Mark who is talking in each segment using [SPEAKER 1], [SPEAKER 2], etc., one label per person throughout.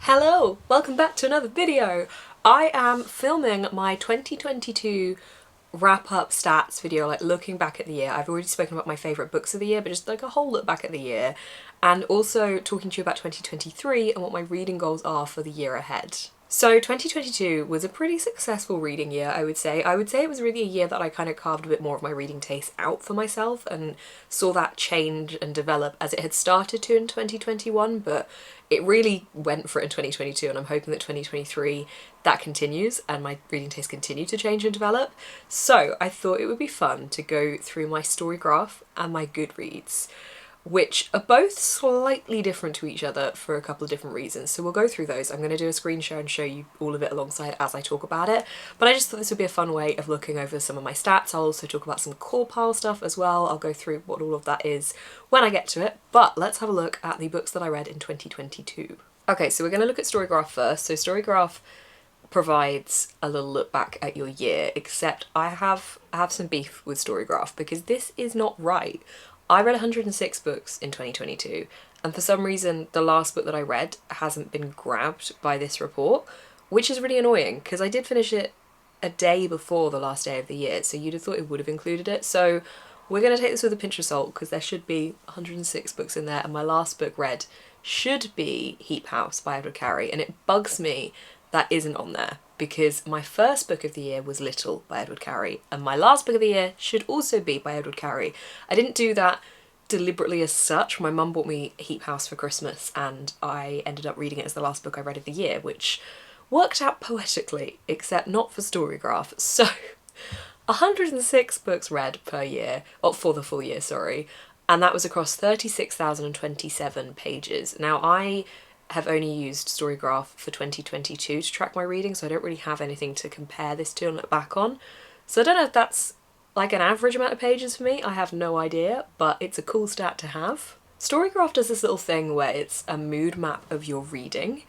[SPEAKER 1] Hello! Welcome back to another video! I am filming my 2022 wrap-up stats video, like looking back at the year. I've already spoken about my favourite books of the year, but just like a whole look back at the year, and also talking to you about 2023 and what my reading goals are for the year ahead. So 2022 was a pretty successful reading year, I would say. I would say it was really a year that I kind of carved a bit more of my reading taste out for myself and saw that change and develop as it had started to in 2021, but it really went for it in 2022, and I'm hoping that 2023 that continues and my reading taste continue to change and develop. So I thought it would be fun to go through my Storygraph and my Goodreads, which are both slightly different to each other for a couple of different reasons. So we'll go through those. I'm going to do a screen share and show you all of it alongside as I talk about it, but I just thought this would be a fun way of looking over some of my stats. I'll also talk about some core pile stuff as well. I'll go through what all of that is when I get to it, but let's have a look at the books that I read in 2022. Okay, so we're going to look at Storygraph first. So Storygraph provides a little look back at your year, except I have some beef with Storygraph because this is not right. I read 106 books in 2022, and for some reason the last book that I read hasn't been grabbed by this report, which is really annoying because I did finish it a day before the last day of the year, so you'd have thought it would have included it. So we're going to take this with a pinch of salt because there should be 106 books in there, and my last book read should be Heap House by Edward Carey, and it bugs me that isn't on there because my first book of the year was Little by Edward Carey, and my last book of the year should also be by Edward Carey. I didn't do that deliberately as such. My mum bought me Heap House for Christmas and I ended up reading it as the last book I read of the year, which worked out poetically, except not for Storygraph. So 106 books read per year, or for the full year, sorry, and that was across 36,027 pages. Now I have only used Storygraph for 2022 to track my reading, so I don't really have anything to compare this to and look back on. So I don't know if that's like an average amount of pages for me, I have no idea, but it's a cool stat to have. Storygraph does this little thing where it's a mood map of your reading,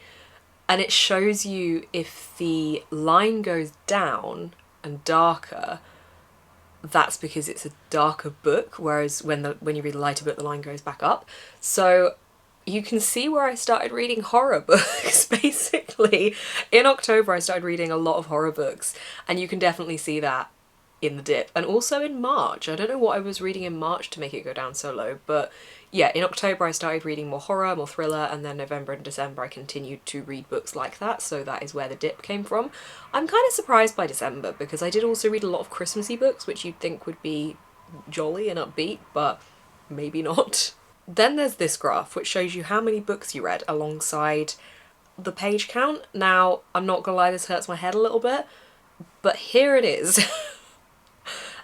[SPEAKER 1] and it shows you if the line goes down and darker, that's because it's a darker book, whereas when you read a lighter book, the line goes back up. So you can see where I started reading horror books, basically. In October I started reading a lot of horror books, and you can definitely see that in the dip. And also in March. I don't know what I was reading in March to make it go down so low, but yeah, in October I started reading more horror, more thriller, and then November and December I continued to read books like that, so that is where the dip came from. I'm kind of surprised by December because I did also read a lot of Christmassy books, which you'd think would be jolly and upbeat, but maybe not. Then there's this graph, which shows you how many books you read alongside the page count. Now, I'm not gonna lie, this hurts my head a little bit, but here it is.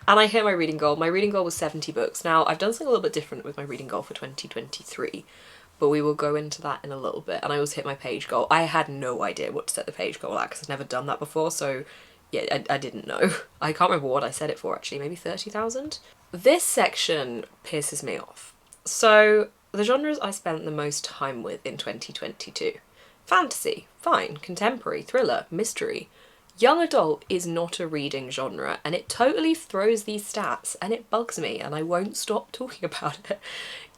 [SPEAKER 1] And I hit my reading goal. My reading goal was 70 books. Now, I've done something a little bit different with my reading goal for 2023, but we will go into that in a little bit. And I also hit my page goal. I had no idea what to set the page goal at because I've never done that before, so yeah, I didn't know. I can't remember what I set it for actually, maybe 30,000? This section pisses me off. So, the genres I spent the most time with in 2022. Fantasy, fine. Contemporary, thriller, mystery. Young adult is not a reading genre, and it totally throws these stats, and it bugs me, and I won't stop talking about it.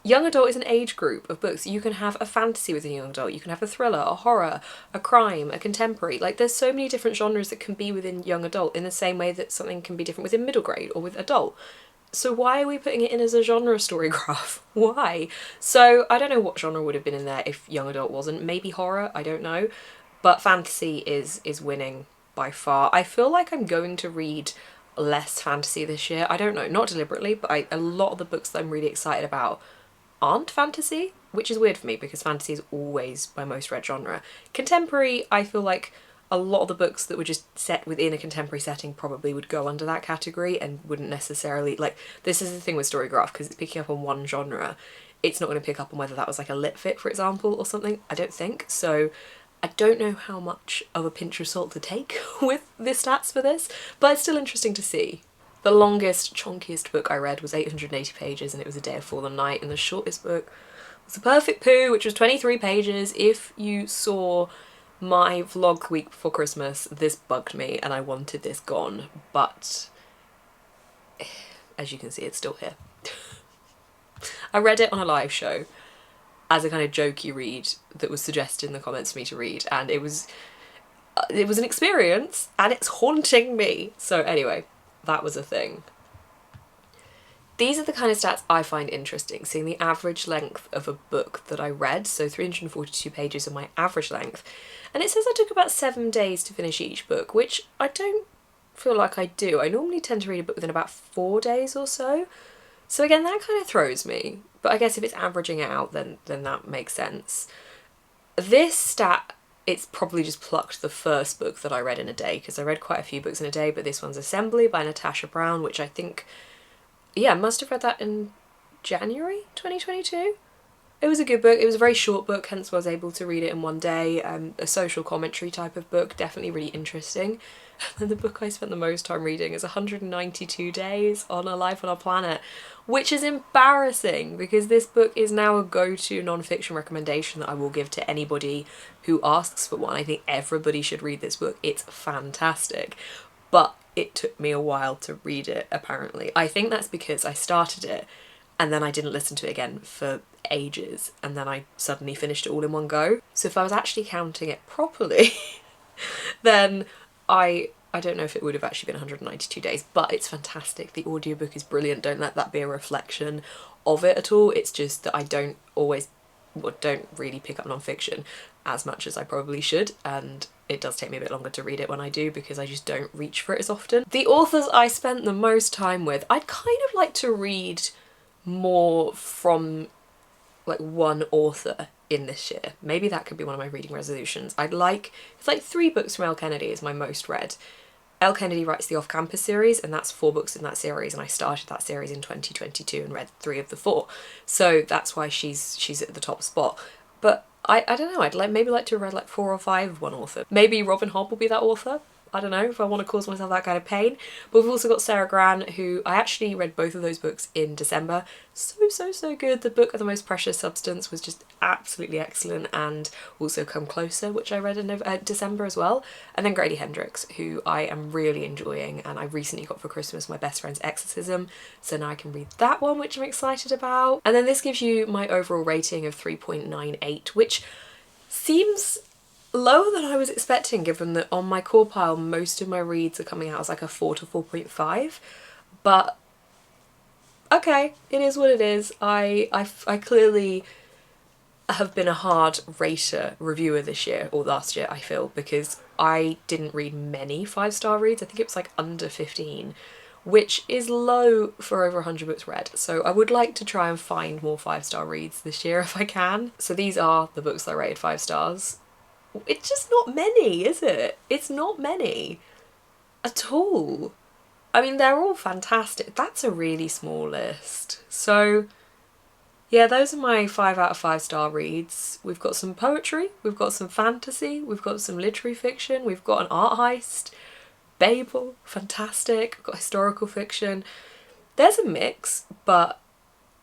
[SPEAKER 1] Young adult is an age group of books. You can have a fantasy within young adult, you can have a thriller, a horror, a crime, a contemporary. Like, there's so many different genres that can be within young adult in the same way that something can be different within middle grade or with adult. So why are we putting it in as a genre Storygraph? Why? So I don't know what genre would have been in there if young adult wasn't. Maybe horror, I don't know. But fantasy is winning by far. I feel like I'm going to read less fantasy this year. I don't know, not deliberately, but a lot of the books that I'm really excited about aren't fantasy, which is weird for me because fantasy is always my most read genre. Contemporary, I feel like a lot of the books that were just set within a contemporary setting probably would go under that category and wouldn't necessarily, like, this is the thing with Storygraph, because it's picking up on one genre, it's not going to pick up on whether that was like a lit fit, for example, or something, I don't think. So I don't know how much of a pinch of salt to take with the stats for this, but it's still interesting to see. The longest, chonkiest book I read was 880 pages, and it was A Day of Fallen Night, and the shortest book was The Perfect Poo, which was 23 pages. If you saw my vlog week before Christmas, this bugged me and I wanted this gone, but as you can see, it's still here. I read it on a live show as a kind of jokey read that was suggested in the comments for me to read, and it was an experience and it's haunting me. So anyway, that was a thing. These are the kind of stats I find interesting, seeing the average length of a book that I read, so 342 pages are my average length, and it says I took about 7 days to finish each book, which I don't feel like I do. I normally tend to read a book within about 4 days or so, so again that kind of throws me, but I guess if it's averaging out then that makes sense. This stat, it's probably just plucked the first book that I read in a day, because I read quite a few books in a day, but this one's Assembly by Natasha Brown, which I think, yeah, must have read that in January 2022. It was a good book. It was a very short book, hence I was able to read it in one day. A social commentary type of book, definitely really interesting. And the book I spent the most time reading is 192 Days on a Life on a Planet, which is embarrassing because this book is now a go-to non-fiction recommendation that I will give to anybody who asks for one. I think everybody should read this book. It's fantastic. But it took me a while to read it, apparently. I think that's because I started it and then I didn't listen to it again for ages, and then I suddenly finished it all in one go. So if I was actually counting it properly, then I don't know if it would have actually been 192 days, but it's fantastic. The audiobook is brilliant. Don't let that be a reflection of it at all. It's just that I don't really pick up non-fiction as much as I probably should, and it does take me a bit longer to read it when I do because I just don't reach for it as often. The authors I spent the most time with, I'd kind of like to read more from like one author in this year. Maybe that could be one of my reading resolutions. It's like 3 books from Elle Kennedy is my most read. Elle Kennedy writes the Off-Campus series, and that's 4 books in that series, and I started that series in 2022 and read 3 of the 4. So that's why she's at the top spot. But I don't know, I'd maybe like to read like 4 or 5 of one author. Maybe Robin Hobb will be that author. I don't know if I want to cause myself that kind of pain. But we've also got Sarah Gran, who I actually read both of those books in December. So good. The book of the Most Precious Substance was just absolutely excellent, and also Come Closer, which I read in December as well. And then Grady Hendrix, who I am really enjoying, and I recently got for Christmas My Best Friend's Exorcism, so now I can read that one, which I'm excited about. And then this gives you my overall rating of 3.98, which seems lower than I was expecting, given that on my core pile most of my reads are coming out as like a 4 to 4.5, but okay, it is what it is. I clearly have been a hard rater reviewer this year, or last year I feel, because I didn't read many 5-star reads. I think it was like under 15, which is low for over 100 books read. So I would like to try and find more 5-star reads this year if I can. So these are the books that I rated 5 stars. It's just not many, is it? It's not many at all. I mean, they're all fantastic. That's a really small list. So yeah, those are my 5 out of 5-star reads. We've got some poetry, we've got some fantasy, we've got some literary fiction, we've got an art heist, Babel, fantastic, we've got historical fiction. There's a mix, but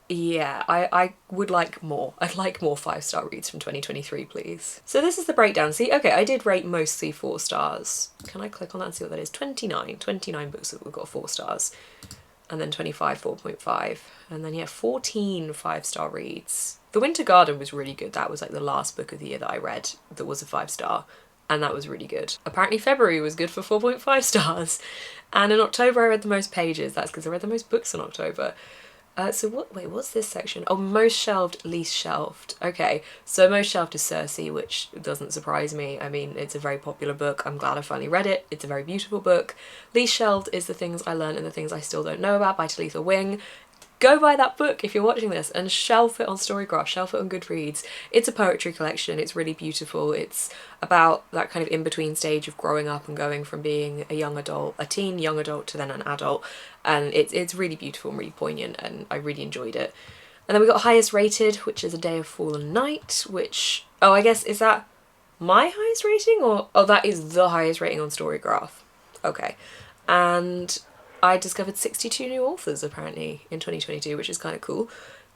[SPEAKER 1] yeah, I would like more. I'd like more 5-star reads from 2023, please. So this is the breakdown. See, okay, I did rate mostly 4 stars. Can I click on that and see what that is? 29 books that we've got 4 stars. And then 25, 4.5. And then yeah, 14 5-star reads. The Winter Garden was really good. That was like the last book of the year that I read that was a 5-star. And that was really good. Apparently February was good for 4.5 stars. And in October I read the most pages. That's because I read the most books in October. What's this section? Oh, most shelved, least shelved. Okay, so most shelved is Circe, which doesn't surprise me. I mean, it's a very popular book. I'm glad I finally read it. It's a very beautiful book. Least shelved is The Things I Learned and the Things I Still Don't Know About by Talitha Wing. Go buy that book if you're watching this and shelf it on Storygraph, shelf it on Goodreads. It's a poetry collection, it's really beautiful. It's about that kind of in-between stage of growing up and going from being a young adult, a teen, young adult, to then an adult. And it's really beautiful and really poignant, and I really enjoyed it. And then we got highest rated, which is A Day of Fallen Night, which, oh, I guess, is that my highest rating? Or, oh, that is the highest rating on Storygraph. Okay. And I discovered 62 new authors apparently in 2022, which is kind of cool.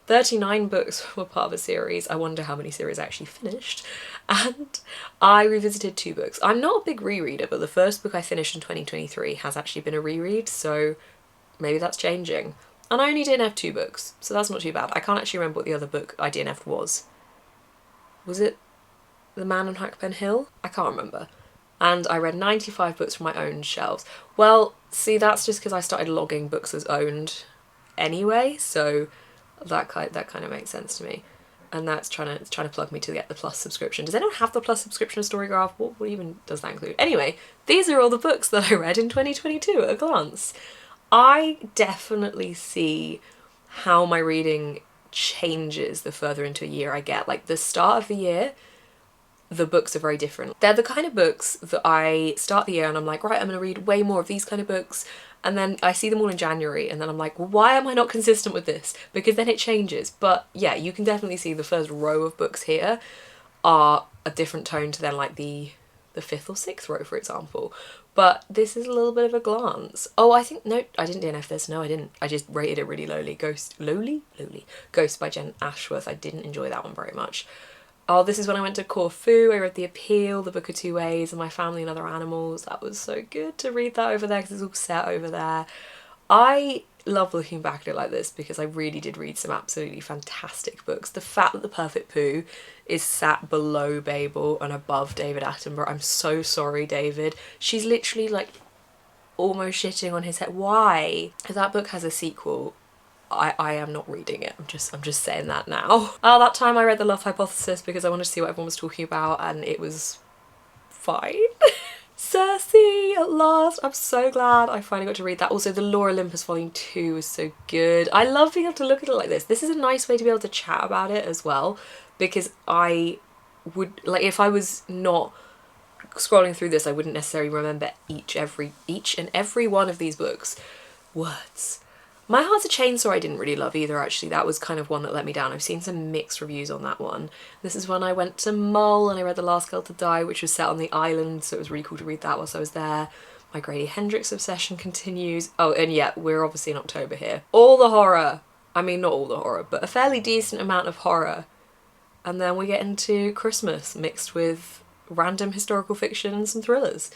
[SPEAKER 1] 39 books were part of a series. I wonder how many series I actually finished. And I revisited 2 books. I'm not a big rereader, but the first book I finished in 2023 has actually been a reread, so maybe that's changing. And I only DNF'd 2 books, so that's not too bad. I can't actually remember what the other book I DNF'd was. Was it The Man on Hackpen Hill? I can't remember. And I read 95 books from my own shelves. Well, see, that's just because I started logging books as owned anyway, so that kind of makes sense to me. And that's trying to plug me to get the Plus subscription. Does anyone have the Plus subscription of Storygraph? What even does that include? Anyway, these are all the books that I read in 2022 at a glance. I definitely see how my reading changes the further into a year I get. Like, the start of the year, the books are very different. They're the kind of books that I start the year and I'm like, right, I'm going to read way more of these kind of books. And then I see them all in January and then I'm like, well, why am I not consistent with this? Because then it changes. But yeah, you can definitely see the first row of books here are a different tone to then like the fifth or sixth row, for example. But this is a little bit of a glance. Oh, I think, no, I didn't DNF this. No, I didn't. I just rated it really lowly. Ghost by Jen Ashworth. I didn't enjoy that one very much. Oh, this is when I went to Corfu. I read The Appeal, The Book of Two Ways, and My Family and Other Animals. That was so good to read that over there because it's all set over there. I love looking back at it like this because I really did read some absolutely fantastic books. The fact that The Perfect Pooh is sat below Babel and above David Attenborough. I'm so sorry, David. She's literally like almost shitting on his head. Why? If that book has a sequel, I am not reading it. I'm just saying that now. That time I read The Love Hypothesis because I wanted to see what everyone was talking about and it was fine. Cersei, at last. I'm so glad I finally got to read that. Also, The Lore Olympus Volume 2 was so good. I love being able to look at it like this. This is a nice way to be able to chat about it as well, because I would, like, if I was not scrolling through this, I wouldn't necessarily remember each and every one of these books' words. My Heart's a Chainsaw I didn't really love either, actually. That was kind of one that let me down. I've seen some mixed reviews on that one. This is when I went to Mull and I read The Last Girl to Die, which was set on the island, so it was really cool to read that whilst I was there. My Grady Hendrix obsession continues. Oh, and yeah, we're obviously in October here. All the horror. I mean, not all the horror, but a fairly decent amount of horror. And then we get into Christmas mixed with random historical fiction and some thrillers.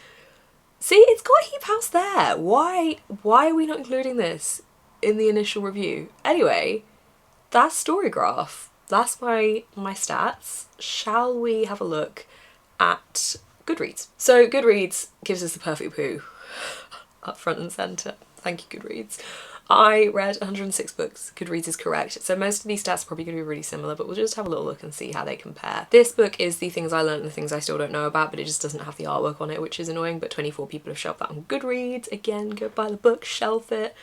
[SPEAKER 1] See, it's got a heap house there. Why are we not including this in the initial review? Anyway, that's Storygraph. That's my stats. Shall we have a look at Goodreads? So Goodreads gives us The Perfect Pooh up front and centre. Thank you, Goodreads. I read 106 books. Goodreads is correct. So most of these stats are probably going to be really similar, but we'll just have a little look and see how they compare. This book is The Things I Learned and the Things I Still Don't Know About, but it just doesn't have the artwork on it, which is annoying, but 24 people have shelved that on Goodreads. Again, go buy the book, shelf it.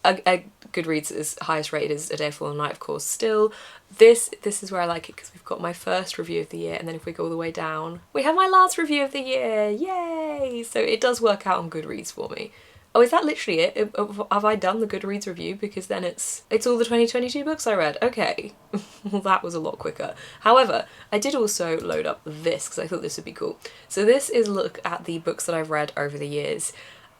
[SPEAKER 1] Goodreads is highest rated is A Day Full of Night, of course, still. This is where I like it because we've got my first review of the year, and then if we go all the way down, we have my last review of the year. Yay! So it does work out on Goodreads for me. Oh, is that literally it? Have I done the Goodreads review? Because then it's all the 2022 books I read. Okay. Well, that was a lot quicker. However, I did also load up this because I thought this would be cool. So this is a look at the books that I've read over the years.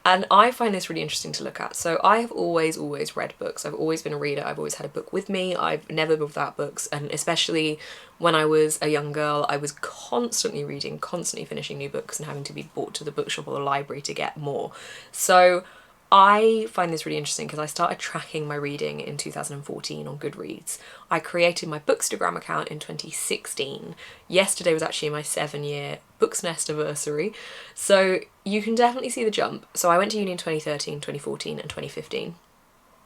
[SPEAKER 1] And I find this really interesting to look at. So I have always read books. I've always been a reader. I've always had a book with me. I've never been without books. And especially when I was a young girl, I was constantly reading, constantly finishing new books and having to be brought to the bookshop or the library to get more. So I find this really interesting because I started tracking my reading in 2014 on Goodreads. I created my Bookstagram account in 2016. Yesterday was actually my 7-year Books Nest anniversary. So you can definitely see the jump. So I went to uni in 2013, 2014 and 2015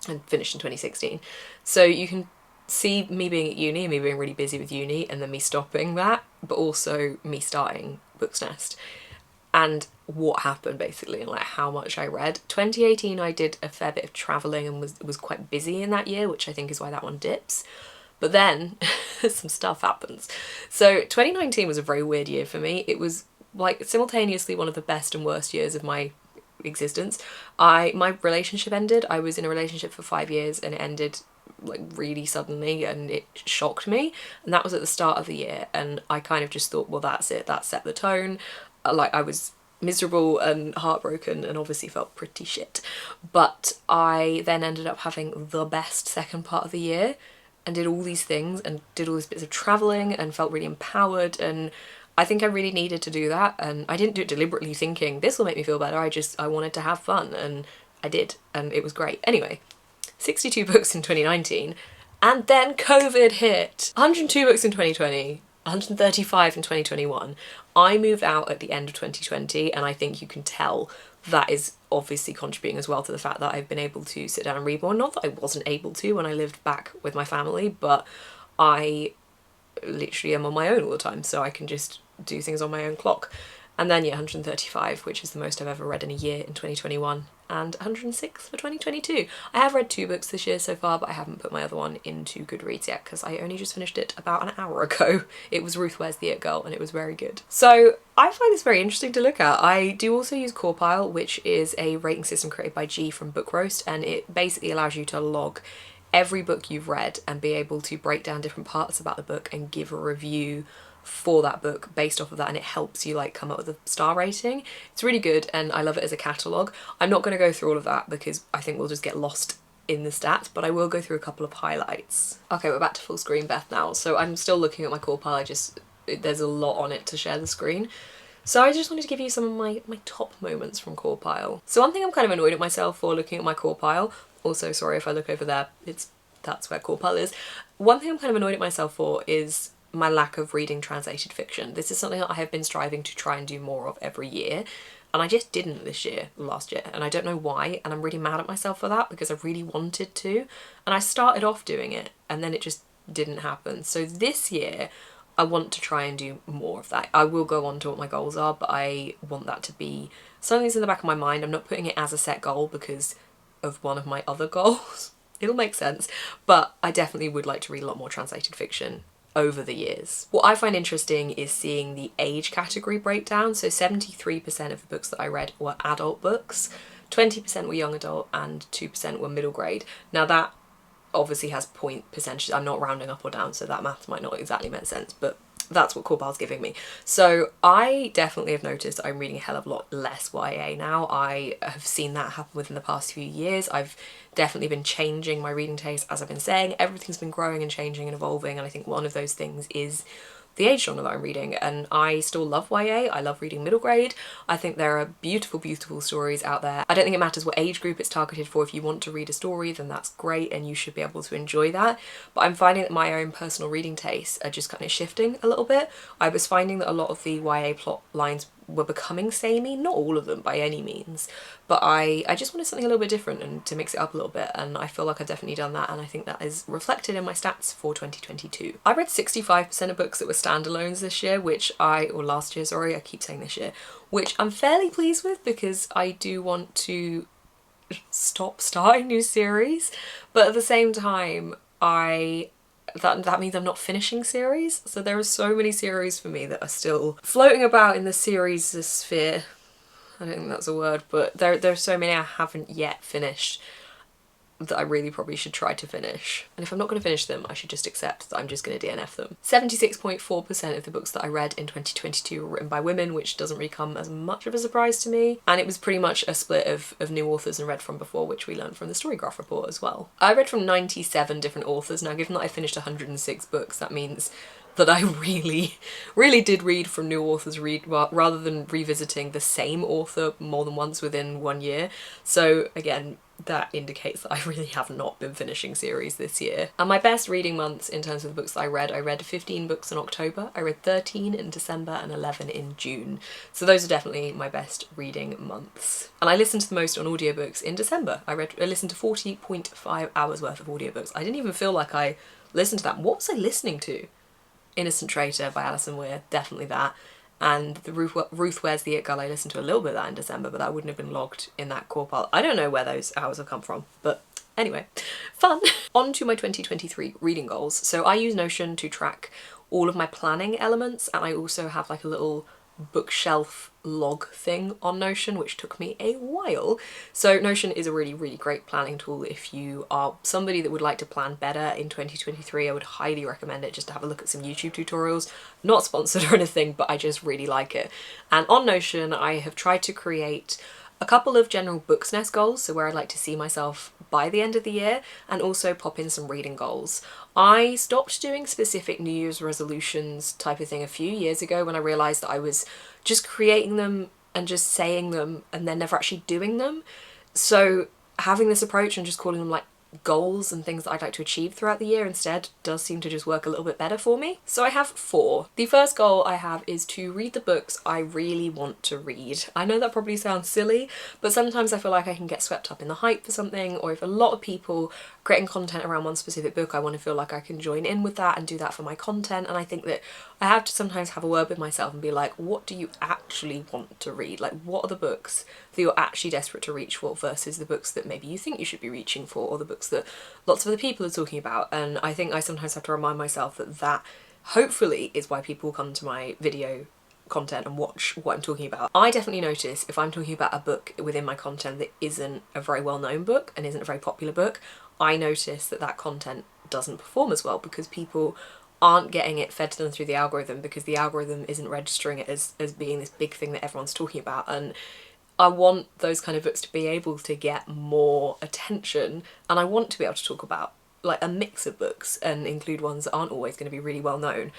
[SPEAKER 1] and finished in 2016. So you can see me being at uni and me being really busy with uni and then me stopping that, but also me starting Books Nest. And what happened basically and like how much I read. 2018 I did a fair bit of travelling and was quite busy in that year, which I think is why that one dips. But then some stuff happens. So 2019 was a very weird year for me. It was like simultaneously one of the best and worst years of my existence. My relationship ended. I was in a relationship for 5 years and it ended like really suddenly and it shocked me. And that was at the start of the year and I kind of just thought, well, that's it. That set the tone. Like I was miserable and heartbroken and obviously felt pretty shit. But I then ended up having the best second part of the year and did all these things and did all these bits of travelling and felt really empowered, and I think I really needed to do that. And I didn't do it deliberately thinking this will make me feel better. I wanted to have fun and I did, and it was great. Anyway, 62 books in 2019 and then COVID hit. 102 books in 2020. 135 in 2021. I moved out at the end of 2020, and I think you can tell that is obviously contributing as well to the fact that I've been able to sit down and read more. Not that I wasn't able to when I lived back with my family, but I literally am on my own all the time, so I can just do things on my own clock. And then, yeah, 135, which is the most I've ever read in a year in 2021, and 106 for 2022. I have read 2 books this year so far, but I haven't put my other one into Goodreads yet because I only just finished it about an hour ago. It was Ruth Where's the It Girl, and it was very good. So I find this very interesting to look at. I do also use Corpile, which is a rating system created by G from Book Roast, and it basically allows you to log every book you've read and be able to break down different parts about the book and give a review for that book based off of that, and it helps you like come up with a star rating. It's really good, and I love it as a catalogue. I'm not going to go through all of that because I think we'll just get lost in the stats, but I will go through a couple of highlights. Okay, we're back to full screen Beth now, so I'm still looking at my Corpile. There's a lot on it to share the screen. So I just wanted to give you some of my top moments from Corpile. So one thing I'm kind of annoyed at myself for looking at my Corpile, also sorry if I look over there, that's where Corpile is. One thing I'm kind of annoyed at myself for is my lack of reading translated fiction. This is something that I have been striving to try and do more of every year, and I just didn't last year, and I don't know why, and I'm really mad at myself for that because I really wanted to, and I started off doing it and then it just didn't happen. So this year I want to try and do more of that. I will go on to what my goals are, but I want that to be something that's in the back of my mind. I'm not putting it as a set goal because of one of my other goals. It'll make sense, but I definitely would like to read a lot more translated fiction over the years. What I find interesting is seeing the age category breakdown. So 73% of the books that I read were adult books, 20% were young adult, and 2% were middle grade. Now that obviously has point percentages. I'm not rounding up or down, so that math might not exactly make sense, but that's what Corpile's giving me. So I definitely have noticed that I'm reading a hell of a lot less YA now. I have seen that happen within the past few years. I've definitely been changing my reading taste, as I've been saying. Everything's been growing and changing and evolving, and I think one of those things is the age genre that I'm reading, and I still love YA. I love reading middle grade. I think there are beautiful, beautiful stories out there. I don't think it matters what age group it's targeted for. If you want to read a story, then that's great and you should be able to enjoy that. But I'm finding that my own personal reading tastes are just kind of shifting a little bit. I was finding that a lot of the YA plot lines were becoming samey, not all of them by any means, but I just wanted something a little bit different and to mix it up a little bit, and I feel like I've definitely done that, and I think that is reflected in my stats for 2022. I read 65% of books that were standalones this year, or last year, sorry, I keep saying this year, which I'm fairly pleased with because I do want to stop starting new series, but at the same time that means I'm not finishing series. So there are so many series for me that are still floating about in the series sphere. I don't think that's a word, but there are so many I haven't yet finished that I really probably should try to finish. And if I'm not going to finish them, I should just accept that I'm just going to DNF them. 76.4% of the books that I read in 2022 were written by women, which doesn't really come as much of a surprise to me. And it was pretty much a split of new authors and read from before, which we learned from the Storygraph report as well. I read from 97 different authors. Now, given that I finished 106 books, that means that I really did read from new authors rather than revisiting the same author more than once within 1 year. So again, that indicates that I really have not been finishing series this year. And my best reading months in terms of the books that I read 15 books in October, I read 13 in December and 11 in June. So those are definitely my best reading months. And I listened to the most on audiobooks in December. I listened to 40.5 hours worth of audiobooks. I didn't even feel like I listened to that. What was I listening to? Innocent Traitor by Alison Weir, definitely that. And the Ruth Where's the It Girl, I listened to a little bit of that in December, but that wouldn't have been logged in that Corpile. I don't know where those hours have come from, but anyway, fun. On to my 2023 reading goals. So I use Notion to track all of my planning elements, and I also have like a little bookshelf log thing on Notion, which took me a while. So Notion is a really, really great planning tool if you are somebody that would like to plan better in 2023. I would highly recommend it just to have a look at some YouTube tutorials. Not sponsored or anything, but I just really like it. And on Notion, I have tried to create a couple of general Books Nest goals, so where I'd like to see myself by the end of the year, and also pop in some reading goals. I stopped doing specific New Year's resolutions type of thing a few years ago when I realised that I was just creating them and just saying them and then never actually doing them. So having this approach and just calling them like goals and things that I'd like to achieve throughout the year instead does seem to just work a little bit better for me. So I have 4. The first goal I have is to read the books I really want to read. I know that probably sounds silly, but sometimes I feel like I can get swept up in the hype for something, or if a lot of people creating content around one specific book, I want to feel like I can join in with that and do that for my content. And I think that I have to sometimes have a word with myself and be like, what do you actually want to read? Like, what are the books that you're actually desperate to reach for versus the books that maybe you think you should be reaching for, or the books that lots of other people are talking about. And I think I sometimes have to remind myself that that hopefully is why people come to my video content and watch what I'm talking about. I definitely notice if I'm talking about a book within my content that isn't a very well-known book and isn't a very popular book, I notice that that content doesn't perform as well because people aren't getting it fed to them through the algorithm, because the algorithm isn't registering it as being this big thing that everyone's talking about. And I want those kind of books to be able to get more attention, and I want to be able to talk about like a mix of books and include ones that aren't always going to be really well known.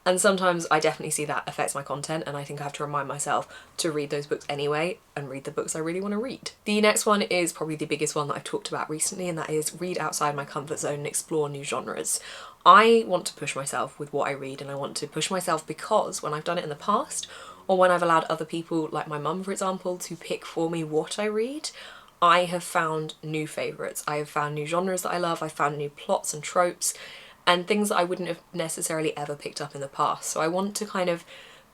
[SPEAKER 1] And sometimes I definitely see that affects my content, and I think I have to remind myself to read those books anyway and read the books I really want to read. The next one is probably the biggest one that I've talked about recently, and that is read outside my comfort zone and explore new genres. I want to push myself with what I read, and I want to push myself because when I've done it in the past, or when I've allowed other people, like my mum for example, to pick for me what I read, I have found new favourites. I have found new genres that I love, I've found new plots and tropes, and things that I wouldn't have necessarily ever picked up in the past. So I want to kind of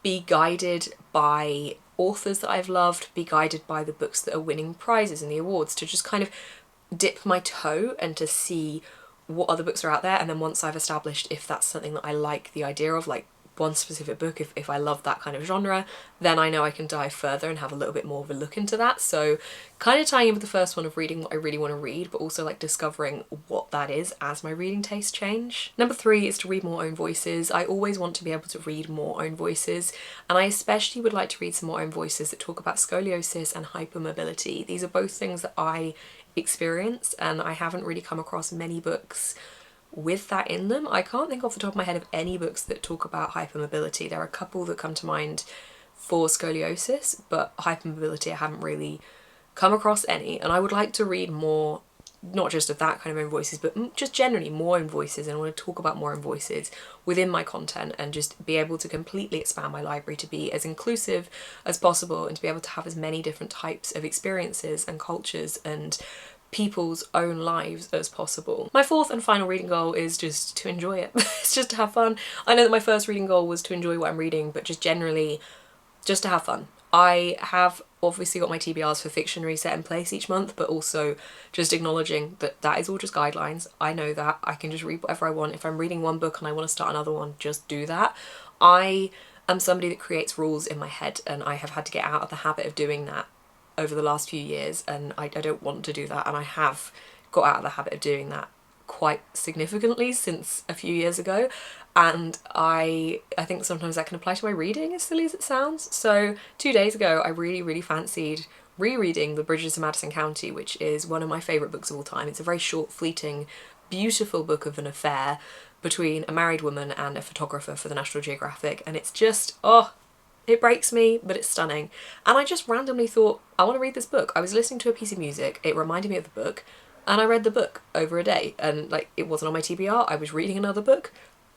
[SPEAKER 1] be guided by authors that I've loved, be guided by the books that are winning prizes in the awards, to just kind of dip my toe and to see what other books are out there. And then once I've established if that's something that I like the idea of, like one specific book, if I love that kind of genre, then I know I can dive further and have a little bit more of a look into that. So kind of tying in with the first one of reading what I really want to read, but also like discovering what that is as my reading tastes change. Number 3 is to read more own voices. I always want to be able to read more own voices, and I especially would like to read some more own voices that talk about scoliosis and hypermobility. These are both things that I experience, and I haven't really come across many books with that in them. I can't think off the top of my head of any books that talk about hypermobility. There are a couple that come to mind for scoliosis, but hypermobility I haven't really come across any, and I would like to read more, not just of that kind of own voices, but just generally more own voices, and I want to talk about more own voices within my content and just be able to completely expand my library to be as inclusive as possible and to be able to have as many different types of experiences and cultures and people's own lives as possible. My 4th and final reading goal is just to enjoy it. It's just to have fun. I know that my first reading goal was to enjoy what I'm reading, but just generally just to have fun. I have obviously got my TBRs for fiction reset in place each month, but also just acknowledging that that is all just guidelines. I know that I can just read whatever I want. If I'm reading one book and I want to start another one, just do that. I am somebody that creates rules in my head, and I have had to get out of the habit of doing that over the last few years, and I don't want to do that, and I have got out of the habit of doing that quite significantly since a few years ago, and I think sometimes that can apply to my reading, as silly as it sounds. So 2 days ago I really fancied rereading The Bridges of Madison County, which is one of my favourite books of all time. It's a very short, fleeting, beautiful book of an affair between a married woman and a photographer for the National Geographic, and it's just, oh, it breaks me, but it's stunning. And I just randomly thought, I want to read this book. I was listening to a piece of music, it reminded me of the book, and I read the book over a day. And like, it wasn't on my TBR, I was reading another book,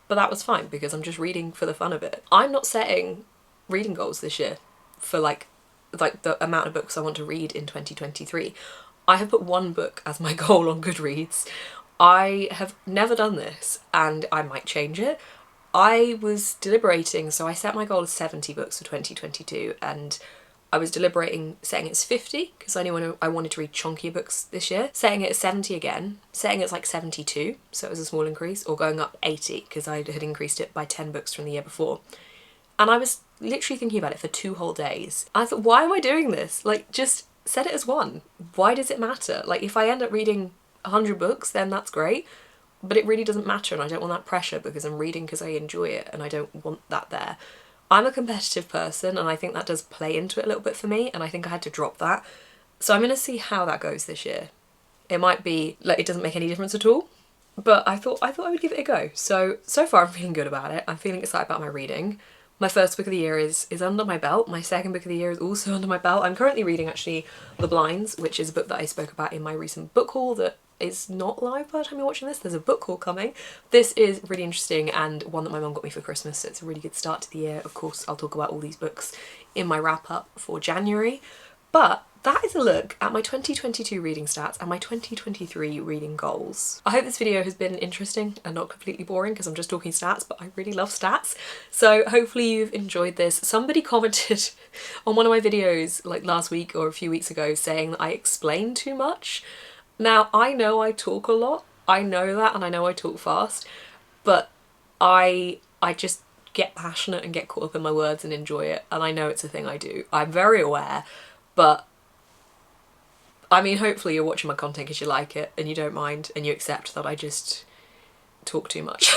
[SPEAKER 1] but that was fine because I'm just reading for the fun of it. I'm not setting reading goals this year for like the amount of books I want to read in 2023. I have put 1 book as my goal on Goodreads. I have never done this, and I might change it. I was deliberating, so I set my goal as 70 books for 2022, and I was deliberating setting it as 50 because I knew I wanted to read chunkier books this year, setting it as 70 again, setting it as like 72, so it was a small increase, or going up 80 because I had increased it by 10 books from the year before. And I was literally thinking about it for 2 whole days. I thought, why am I doing this? Like, just set it as 1. Why does it matter? Like, if I end up reading 100 books, then that's great. But it really doesn't matter, and I don't want that pressure because I'm reading because I enjoy it, and I don't want that there. I'm a competitive person, and I think that does play into it a little bit for me, and I think I had to drop that. So I'm going to see how that goes this year. It might be like it doesn't make any difference at all, but I thought I would give it a go. So far I'm feeling good about it. I'm feeling excited about my reading. My first book of the year is under my belt. My second book of the year is also under my belt. I'm currently reading actually The Blinds, which is a book that I spoke about in my recent book haul that is not live by the time you're watching this. There's a book haul coming. This is really interesting and one that my mum got me for Christmas, so it's a really good start to the year. Of course, I'll talk about all these books in my wrap up for January, but that is a look at my 2022 reading stats and my 2023 reading goals. I hope this video has been interesting and not completely boring because I'm just talking stats, but I really love stats. So hopefully you've enjoyed this. Somebody commented on one of my videos like last week or a few weeks ago saying that I explain too much. Now, I know I talk a lot, I know that, and I know I talk fast, but I just get passionate and get caught up in my words and enjoy it, and I know it's a thing I do. I'm very aware, but I mean, hopefully you're watching my content because you like it and you don't mind and you accept that I just talk too much.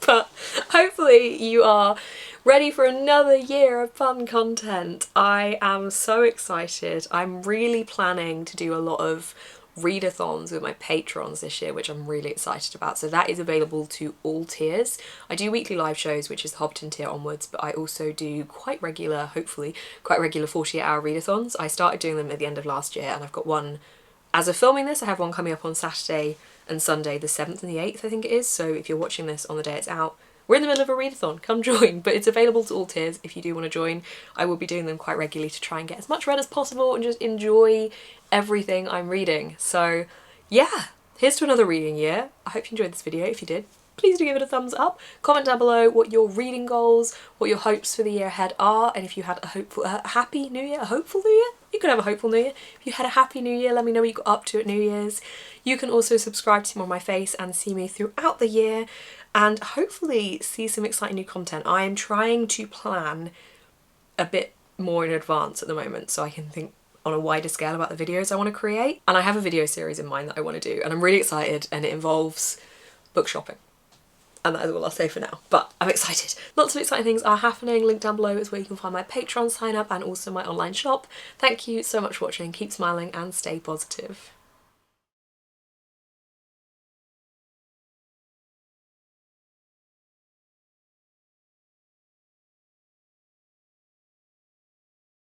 [SPEAKER 1] But hopefully you are ready for another year of fun content. I am so excited. I'm really planning to do a lot of readathons with my patrons this year, which I'm really excited about. So that is available to all tiers. I do weekly live shows, which is the Hobbiton tier onwards, but I also do quite regular, hopefully quite regular 48-hour readathons. I started doing them at the end of last year, and I've got one, as of filming this, I have one coming up on Saturday and Sunday, the 7th and the 8th I think it is. So if you're watching this on the day it's out, we're in the middle of a readathon, come join. But it's available to all tiers if you do want to join. I will be doing them quite regularly to try and get as much read as possible and just enjoy everything I'm reading. So yeah, here's to another reading year. I hope you enjoyed this video. If you did, please do give it a thumbs up. Comment down below what your reading goals, what your hopes for the year ahead are, and if you had a happy new year, a hopeful new year. You could have a hopeful new year. If you had a happy new year, let me know what you got up to at New Year's. You can also subscribe to see more of my face and see me throughout the year and hopefully see some exciting new content. I am trying to plan a bit more in advance at the moment so I can think on a wider scale about the videos I want to create. And I have a video series in mind that I want to do, and I'm really excited, and it involves book shopping. And that is all I'll say for now, but I'm excited. Lots of exciting things are happening. Link down below is where you can find my Patreon sign up and also my online shop. Thank you so much for watching. Keep smiling and stay positive.